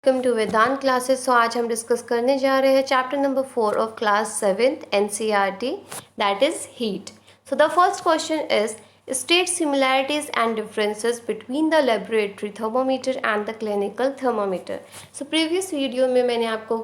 Welcome to Vedanta classes. आज हम discuss करने जा रहे हैं chapter number 4 of class 7th NCERT, that is heat. So the first question is state similarities and differences between the laboratory thermometer and the clinical thermometer. So previous video में मैंने आपको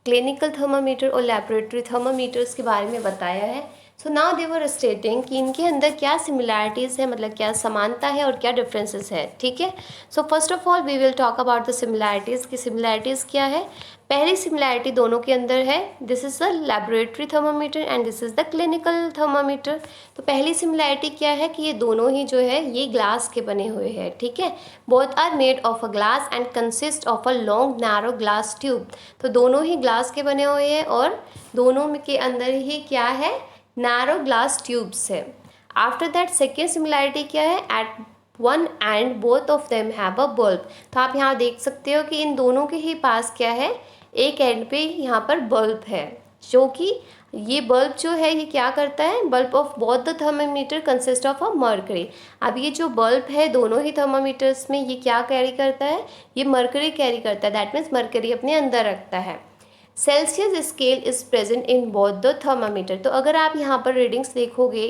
clinical thermometer और laboratory thermometers के बारे में बताया है। So now they वर स्टेटिंग कि इनके अंदर क्या सिमिलैरिटीज़ है, मतलब क्या समानता है और क्या डिफरेंसेस है। ठीक है, so first of all we will talk about the similarities की सिमिलैरिटीज़ क्या है। पहली सिमिलैरिटी दोनों के अंदर है, this is the laboratory thermometer and this is the clinical thermometer. तो पहली सिमिलैरिटी क्या है कि ये दोनों ही जो है ये ग्लास के बने हुए हैं। ठीक है, both are made of a glass and consist of a long narrow glass tube. तो दोनों ही ग्लास के बने हुए हैं और दोनों के अंदर ही क्या है, नैरो ग्लास ट्यूब्स है। आफ्टर दैट सेकेंड सिमिलैरिटी क्या है, at one and both of them have a bulb. तो आप यहाँ देख सकते हो कि इन दोनों के ही पास क्या है, एक एंड पे यहाँ पर बल्ब है, जो कि ये बल्ब जो है ये क्या करता है, bulb of both the thermometer consist of a mercury. अब ये जो बल्ब है दोनों ही थर्मामीटर्स में ये क्या कैरी करता है, ये मर्करी कैरी करता है, दैट मीन्स मर्करी अपने अंदर रखता है। Celsius scale is present in both the thermometer. तो अगर आप यहाँ पर रीडिंग्स देखोगे,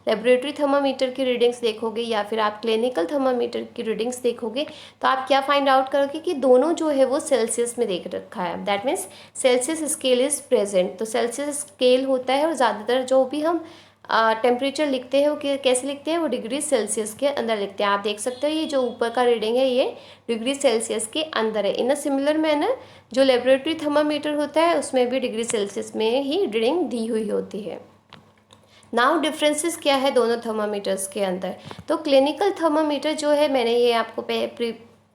लेबोरेटरी थर्मामीटर की रीडिंग्स देखोगे या फिर आप क्लिनिकल थर्मामीटर की रीडिंग्स देखोगे, तो आप क्या फाइंड आउट करोगे कि दोनों जो है वो सेल्सियस में देख रखा है, that means Celsius scale is present. तो सेल्सियस स्केल होता है और ज़्यादातर जो भी हम टेम्परेचर लिखते हैं वो कैसे लिखते हैं, वो डिग्री सेल्सियस के अंदर लिखते हैं। आप देख सकते हो ये जो ऊपर का रीडिंग है ये डिग्री सेल्सियस के अंदर है। इन अ सिमिलर मैनर जो लेबोरेटरी थर्मामीटर होता है उसमें भी डिग्री सेल्सियस में ही रीडिंग दी हुई होती है। नाउ डिफरेंसेस क्या है दोनों थर्मामीटर्स के अंदर। तो क्लिनिकल थर्मामीटर जो है, मैंने ये आपको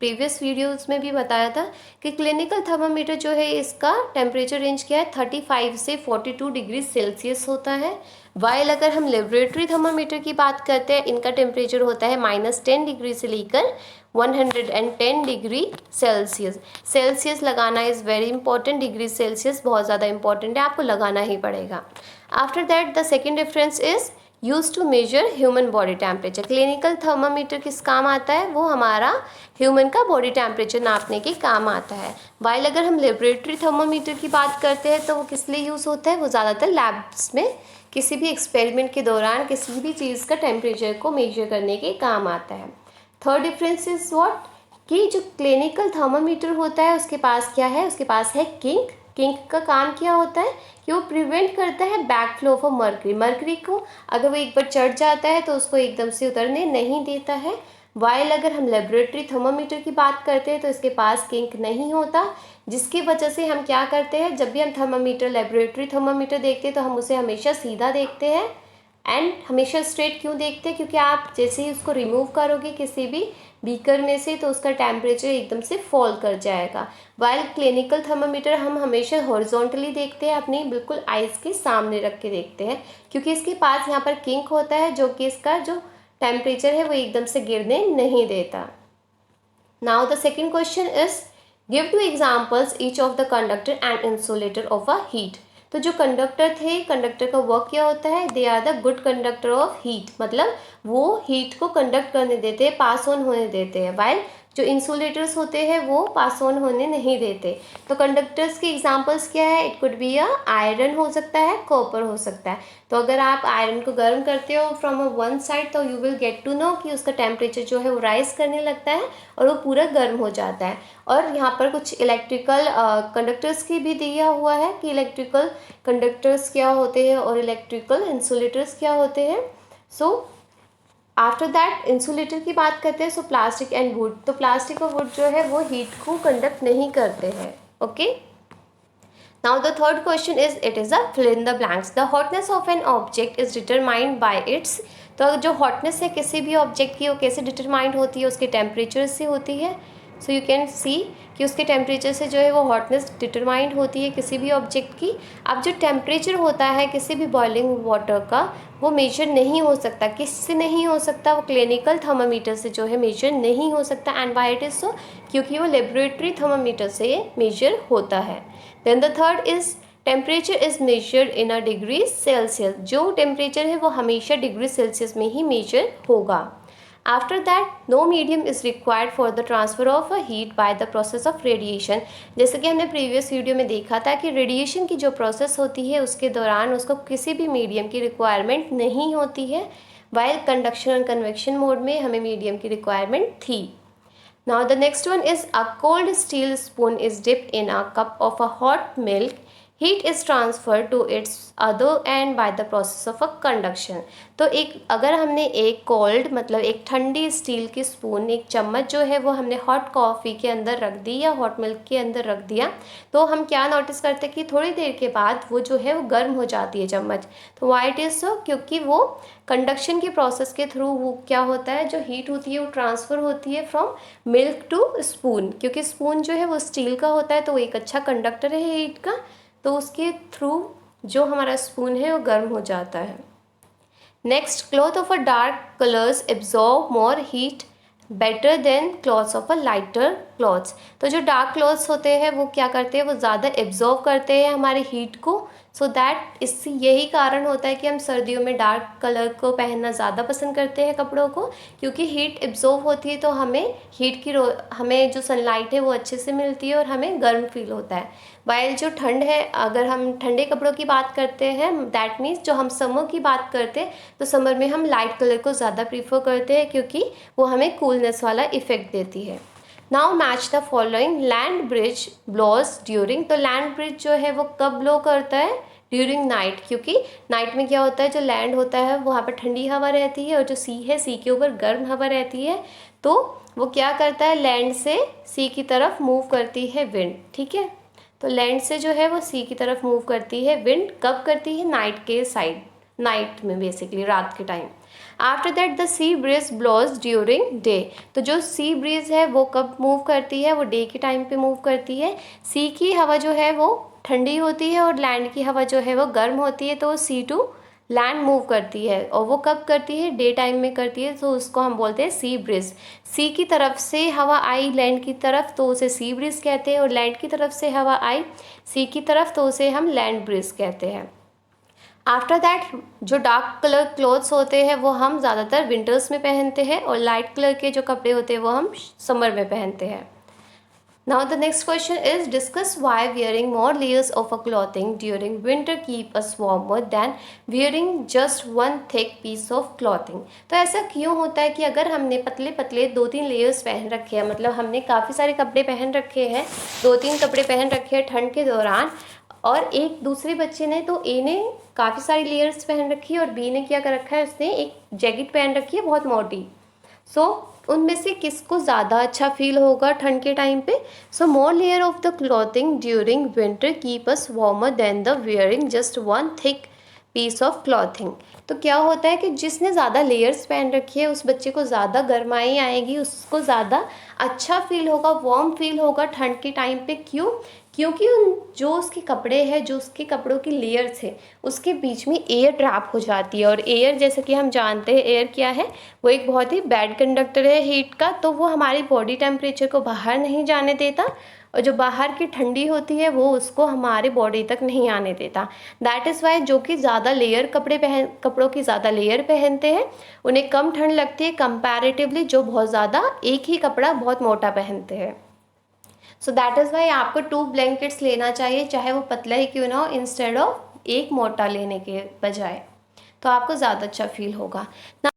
प्रीवियस वीडियोस में भी बताया था कि क्लिनिकल थर्मामीटर जो है इसका टेम्परेचर रेंज क्या है, 35 से 42 डिग्री सेल्सियस होता है। वाइल अगर हम लेबोरेटरी थर्मामीटर की बात करते हैं, इनका टेम्परेचर होता है -10 डिग्री से लेकर 110 डिग्री सेल्सियस। सेल्सियस लगाना is very important, degree Celsius बहुत ज़्यादा इंपॉर्टेंट है, आपको लगाना ही पड़ेगा। After that the second difference is use to measure human body temperature. Clinical thermometer किस काम आता है, वो हमारा ह्यूमन का बॉडी टेम्परेचर नापने के काम आता है। वाइल अगर हम लेबोरेटरी थर्मामीटर की बात करते हैं तो वो किस लिए यूज़ होता है, वो ज़्यादातर लैब्स में किसी भी एक्सपेरिमेंट के दौरान किसी भी चीज़ का टेम्परेचर को मेजर करने के काम आता है। थर्ड डिफरेंस इज व्हाट, कि जो क्लिनिकल थर्मामीटर होता है उसके पास क्या है, उसके पास है किंक। किंक का काम क्या होता है कि वो प्रिवेंट करता है back flow of mercury. Mercury को अगर वो एक बार चढ़ जाता है तो उसको एकदम से उतरने नहीं देता है। वाइल अगर हम लेबोरेटरी थर्मामीटर की बात करते हैं तो इसके पास किंक नहीं होता, जिसकी वजह से हम क्या करते हैं, जब भी हम थर्मामीटर लेबोरेटरी थर्मामीटर देखते हैं तो हम उसे हमेशा सीधा देखते हैं एंड हमेशा स्ट्रेट क्यों देखते हैं, क्योंकि आप जैसे ही उसको रिमूव करोगे किसी भी बीकर में से तो उसका टेम्परेचर एकदम से फॉल कर जाएगा। वाइल क्लिनिकल थर्मामीटर हम हमेशा हॉरिजॉन्टली देखते हैं, अपनी बिल्कुल आइज़ के सामने रख के देखते हैं, क्योंकि इसके पास यहाँ पर किंक होता है जो कि इसका जो टेम्परेचर है वो एकदम से गिरने नहीं देता। Now the second question is give two examples each of the conductor and insulator of a heat. तो जो कंडक्टर थे, कंडक्टर का वर्क क्या होता है, they are the good conductor of heat, मतलब वो हीट को कंडक्ट करने देते हैं, पास ऑन होने देते हैं। वाइल जो इंसुलेटर्स होते हैं वो पास ऑन होने नहीं देते। तो कंडक्टर्स के एग्जांपल्स क्या है, इट कुड बी आयरन हो सकता है, कॉपर हो सकता है। तो अगर आप आयरन को गर्म करते हो फ्रॉम वन साइड तो you will get to know कि उसका टेम्परेचर जो है वो राइज करने लगता है और वो पूरा गर्म हो जाता है। और यहाँ पर कुछ इलेक्ट्रिकल कंडक्टर्स की भी दिया हुआ है कि इलेक्ट्रिकल कंडक्टर्स क्या होते हैं और इलेक्ट्रिकल इंसुलेटर्स क्या होते हैं। सो आफ्टर दैट इंसुलेटर की बात करते हैं, सो प्लास्टिक एंड वुड। तो प्लास्टिक और वुड जो है वो हीट को कंडक्ट नहीं करते हैं। Okay, now the third question is it is a fill in the blanks. The hotness of an object is determined by its. तो जो हॉटनेस है किसी भी ऑब्जेक्ट की वो कैसे डिटरमाइंड होती है, उसके टेम्परेचर से होती है। सो यू कैन सी कि उसके टेम्परेचर से जो है वो हॉटनेस डिटरमाइंड होती है किसी भी ऑब्जेक्ट की। अब जो टेम्परेचर होता है किसी भी बॉइलिंग वाटर का वो मेजर नहीं हो सकता, किससे नहीं हो सकता, वो क्लिनिकल थर्मामीटर से जो है मेजर नहीं हो सकता। And why it is so, क्योंकि वो लेबोरेटरी थर्मामीटर से मेजर होता है। Then the third is temperature is measured in a degree Celsius. जो टेम्परेचर है वो हमेशा डिग्री सेल्सियस में ही मेजर होगा। After that, no medium is required for the transfer of a heat by the process of radiation. जैसे कि हमने प्रीवियस वीडियो में देखा था कि रेडिएशन की जो प्रोसेस होती है उसके दौरान उसको किसी भी मीडियम की रिक्वायरमेंट नहीं होती है, वाइल कंडक्शन और कन्वेक्शन मोड में हमें मीडियम की रिक्वायरमेंट थी. Now the next one is a cold steel spoon is dipped in a cup of a hot milk. Heat is transferred to its other end by the process of a conduction. तो अगर हमने एक cold मतलब एक ठंडी steel की spoon, एक चम्मच जो है वो हमने हॉट कॉफ़ी के अंदर रख दी या हॉट मिल्क के अंदर रख दिया, तो हम क्या नोटिस करते हैं कि थोड़ी देर के बाद वो जो है वो गर्म हो जाती है चम्मच. तो वाई इट इज़ सो, क्योंकि वो कंडक्शन के प्रोसेस के थ्रू वो क्या होता है, जो हीट होती है वो ट्रांसफ़र होती है फ्रॉम मिल्क टू स्पून. क्योंकि स्पून जो है वो स्टील का होता है तो वो एक अच्छा कंडक्टर है हीट का, तो उसके थ्रू जो हमारा स्पून है वो गर्म हो जाता है. Next, cloth of a dark colours absorb more heat better than clothes of a lighter clothes. तो जो डार्क क्लॉथ्स होते हैं वो क्या करते हैं, वो ज़्यादा एब्जॉर्व करते हैं हमारे हीट को. सो दैट इससे यही कारण होता है कि हम सर्दियों में डार्क कलर को पहनना ज़्यादा पसंद करते हैं कपड़ों को, क्योंकि हीट एब्जॉर्व होती है तो हमें हमें जो सनलाइट है वो अच्छे से मिलती है और हमें गर्म फील होता है. वाइल जो ठंड है, अगर हम ठंडे कपड़ों की बात करते हैं, दैट मीन्स जो हम समर की बात करते हैं, तो समर में हम लाइट कलर को ज़्यादा प्रीफर करते हैं क्योंकि वो हमें कूलनेस वाला इफ़ेक्ट देती है. Now match the following. Land breeze blows during. तो लैंड ब्रिज जो है वो कब ब्लो करता है, ड्यूरिंग नाइट, क्योंकि नाइट में क्या होता है, जो लैंड होता है वहाँ पर ठंडी हवा रहती है और जो सी है, सी के ऊपर गर्म हवा रहती है, तो वो क्या करता है, लैंड से सी की तरफ मूव करती है विंड. ठीक है, तो लैंड से जो है वो सी की तरफ मूव करती है विंड. कब करती है, नाइट के साइड, नाइट में बेसिकली रात के time. After that the sea breeze blows during day. तो जो सी ब्रीज है वो कब मूव करती है, वो डे के टाइम पे मूव करती है. सी की हवा जो है वो ठंडी होती है और लैंड की हवा जो है वो गर्म होती है, तो सी टू लैंड मूव करती है. और वो कब करती है, डे टाइम में करती है, तो उसको हम बोलते हैं सी ब्रिज. सी की तरफ से हवा आई लैंड की तरफ तो उसे सी ब्रिज कहते हैं, और लैंड की तरफ से हवा आई सी की तरफ तो उसे हम लैंड ब्रिज कहते हैं. आफ्टर दैट जो डार्क कलर क्लोथ्स होते हैं वो हम ज़्यादातर विंटर्स में पहनते हैं, और लाइट कलर के जो कपड़े होते हैं वो हम समर में पहनते हैं. Now the next question is, discuss why wearing more layers of a clothing during winter keep us warmer than wearing just one thick piece of clothing. तो ऐसा क्यों होता है कि अगर हमने पतले पतले 2-3 लेयर्स पहन रखे हैं, मतलब हमने काफ़ी सारे कपड़े पहन रखे हैं, 2-3 कपड़े पहन रखे हैं ठंड के दौरान, और एक दूसरे बच्चे ने, तो ए ने काफ़ी सारी लेयर्स पहन रखी है और बी ने क्या कर रखा है, उसने एक जैकेट पहन रखी है बहुत मोटी. उनमें से किसको ज़्यादा अच्छा फील होगा ठंड के टाइम पे. So more layer of the clothing during winter keep us warmer than the wearing just one thick piece of clothing. तो क्या होता है कि जिसने ज़्यादा लेयर्स पहन रखी है उस बच्चे को ज़्यादा गर्माई आएगी, उसको ज़्यादा अच्छा फील होगा, वार्म फील होगा ठंड के टाइम पे. क्यों, क्योंकि जो उसके कपड़े हैं, जो उसके कपड़ों की लेयर्स है, उसके बीच में एयर ट्रैप हो जाती है. और एयर, जैसे कि हम जानते हैं एयर क्या है, वो एक बहुत ही बैड कंडक्टर है हीट का. तो वो हमारी बॉडी टेम्परेचर को बाहर नहीं जाने देता, और जो बाहर की ठंडी होती है वो उसको हमारे बॉडी तक नहीं आने देता. दैट इज़ वाई जो कि ज़्यादा लेयर कपड़ों की ज़्यादा लेयर पहनते हैं उन्हें कम ठंड लगती है कंपैरेटिवली जो बहुत ज़्यादा एक ही कपड़ा बहुत मोटा पहनते हैं. सो दैट इज़ वाई आपको 2 ब्लैंकेट्स लेना चाहिए, चाहे वो पतला ही क्यों ना हो, इंस्टेड ऑफ एक मोटा लेने के बजाय, तो आपको ज़्यादा अच्छा फील होगा.